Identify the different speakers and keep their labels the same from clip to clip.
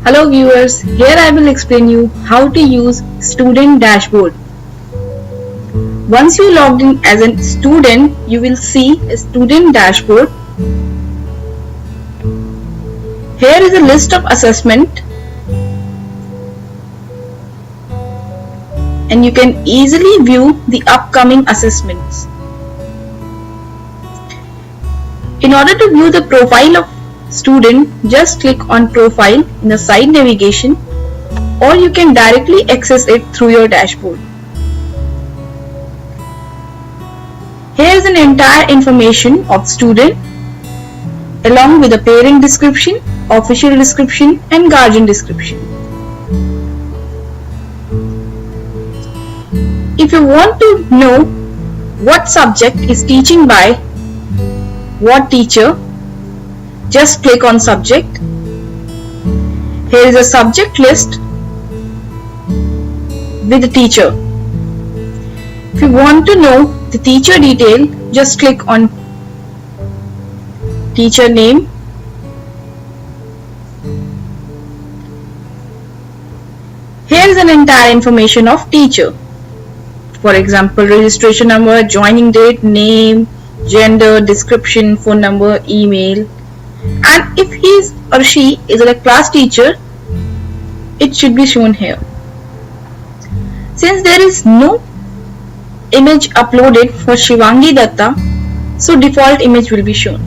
Speaker 1: Hello viewers, here I will explain you how to use student dashboard. Once you logged in as a student, you will see a student dashboard. Here is a list of assessment and you can easily view the upcoming assessments. In order to view the profile of student, just click on profile in the side navigation, or you can directly access it through your dashboard. Here is an entire information of student along with a parent description, official description and guardian description. If you want to know what subject is teaching by what teacher, just click on subject. Here is a subject list with the teacher. If you want to know the teacher detail, just click on teacher name. Here is an entire information of teacher. For example, registration number, joining date, name, gender, description, phone number, email. And if he or she is a class teacher, it should be shown here. Since there is no image uploaded for Shivangi Datta, so default image will be shown.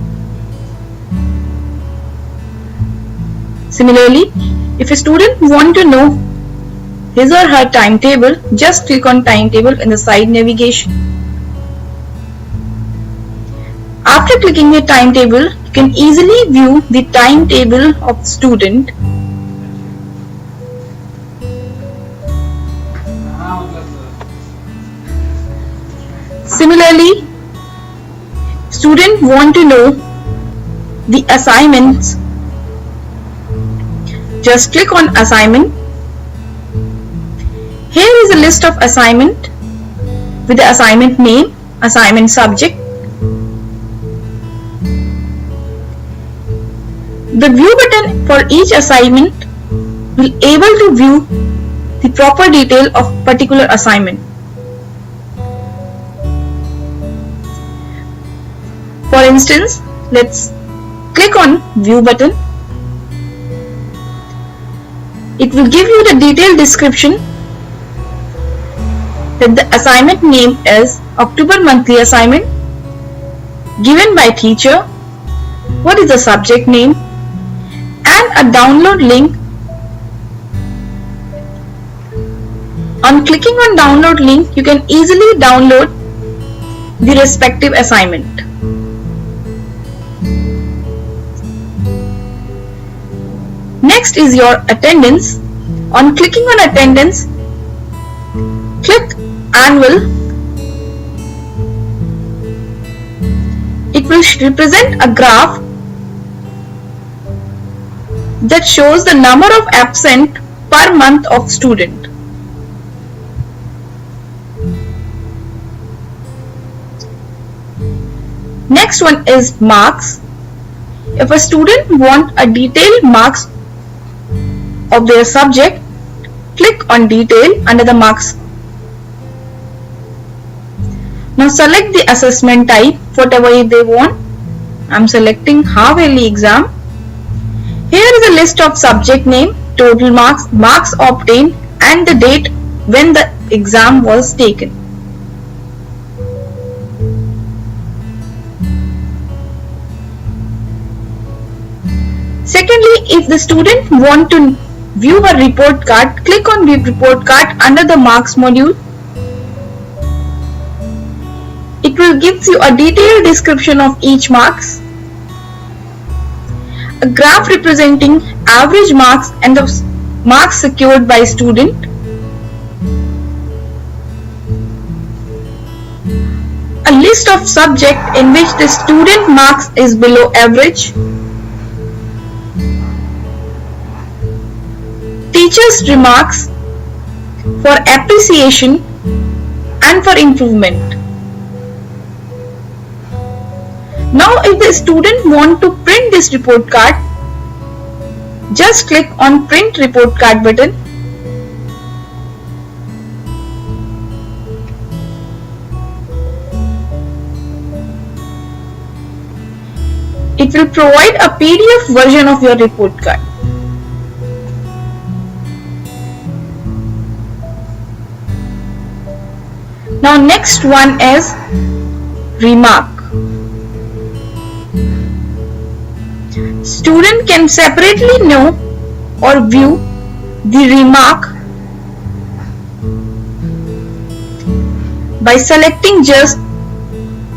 Speaker 1: Similarly, if a student want to know his or her timetable, just click on timetable in the side navigation. After clicking the timetable, you can easily view the timetable of student. Similarly, student want to know the assignments, just click on assignment. Here is a list of assignment with the assignment name, assignment subject. The view button for each assignment will able to view the proper detail of particular assignment. For instance, let's click on view button. It will give you the detailed description that the assignment name is October monthly assignment, given by teacher, what is the subject name, and a download link. On clicking on download link, you can easily download the respective assignment. Next is your attendance. On clicking on attendance, click annual. It will represent a graph that shows the number of absent per month of student. Next one is marks. If a student want a detailed marks of their subject, click on detail under the marks. Now select the assessment type, whatever they want. I am selecting half yearly exam. Here is a list of subject name, total marks, marks obtained and the date when the exam was taken. Secondly, if the student want to view her report card, click on view report card under the marks module. It will give you a detailed description of each marks, a graph representing average marks and the marks secured by student, a list of subject in which the student marks is below average, teachers' remarks for appreciation and for improvement. Now if the student want to print this report card, Just click on Print Report Card button. It will provide a PDF version of your report card. Now next one is remark. Student can separately know or view the remark by selecting just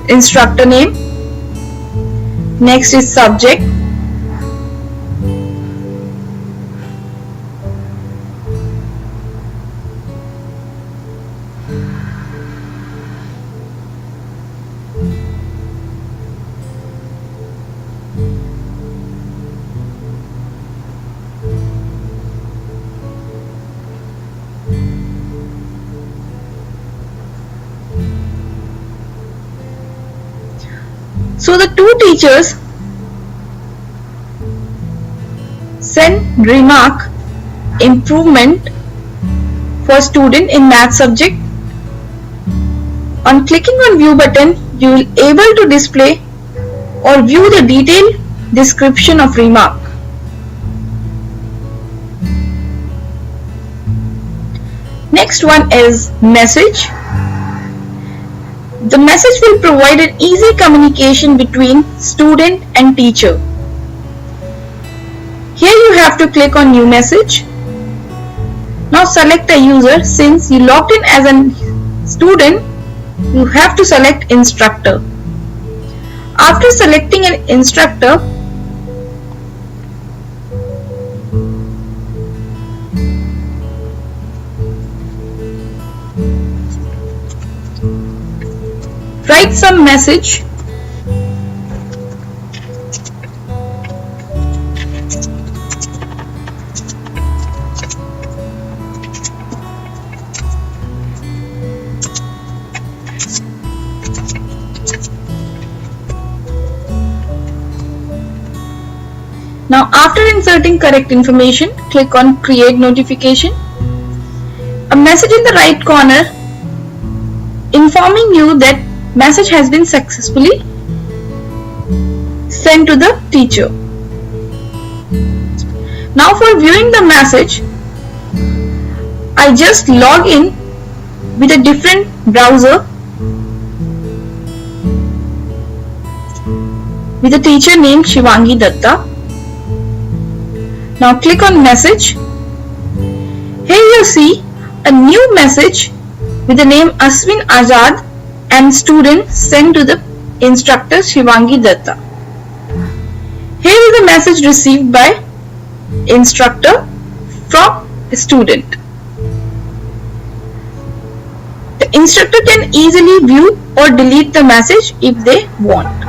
Speaker 1: instructor name. Next is subject. So the two teachers send remark improvement for student in math subject. On clicking on view button, you will able to display or view the detailed description of remark. Next one is message. The message will provide an easy communication between student and teacher. Here you have to click on new message. Now select a user. Since you logged in as a student, you have to select instructor. After selecting an instructor, write some message. Now after inserting correct information, click on create notification. A message in the right corner informing you that message has been successfully sent to the teacher. Now for viewing the message, I just log in with a different browser with a teacher named Shivangi Datta. Now click on message. Here you see a new message with the name Aswin Azad and student sent to the instructor Shivangi Datta. Here is the message received by instructor from student. The instructor can easily view or delete the message if they want.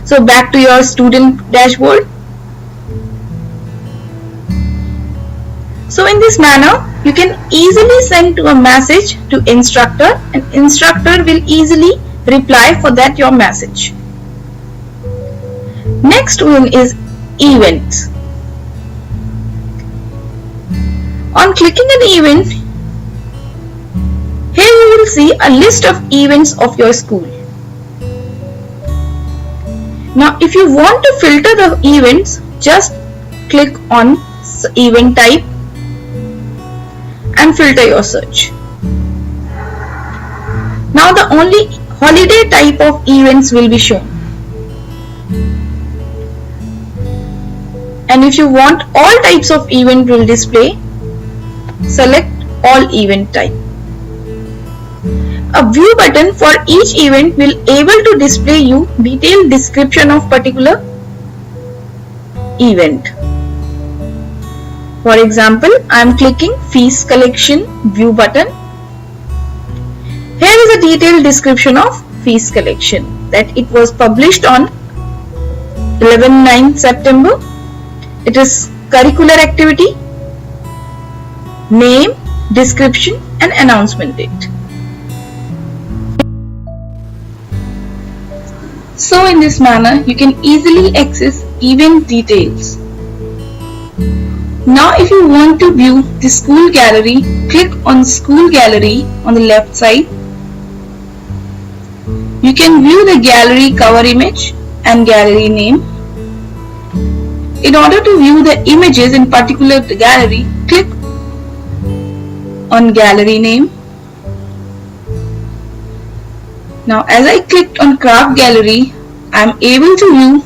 Speaker 1: So back to your student dashboard. So in this manner, you can easily send to a message to instructor and instructor will easily reply for that your message. Next one is events. On clicking an event, here you will see a list of events of your school. Now if you want to filter the events, just click on event type and filter your search. Now the only holiday type of events will be shown. And if you want all types of event will display, select all event type. A view button for each event will able to display you detailed description of particular event. For example, I am clicking fees collection view button. Here is a detailed description of fees collection that it was published on 11/9 September. It is curricular activity, name, description and announcement date. So in this manner, you can easily access event details. Now if you want to view the school gallery, click on School Gallery on the left side. You can view the gallery cover image and gallery name. In order to view the images in particular gallery, click on gallery name. Now as I clicked on craft gallery, I am able to view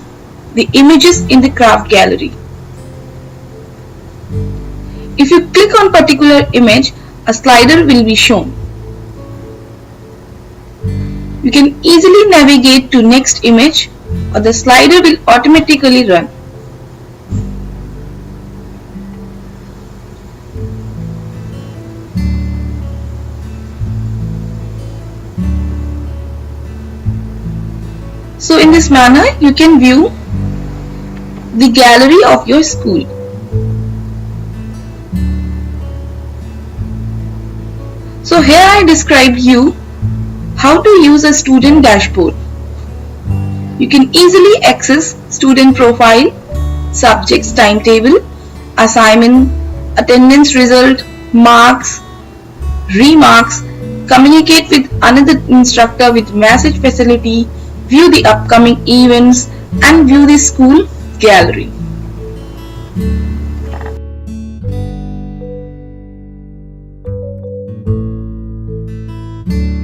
Speaker 1: the images in the craft gallery. If you click on particular image, a slider will be shown. You can easily navigate to next image or the slider will automatically run. So in this manner, you can view the gallery of your school. So here I described you how to use a student dashboard. You can easily access student profile, subjects timetable, assignment, attendance result, marks, remarks, communicate with another instructor with message facility, view the upcoming events and view the school gallery.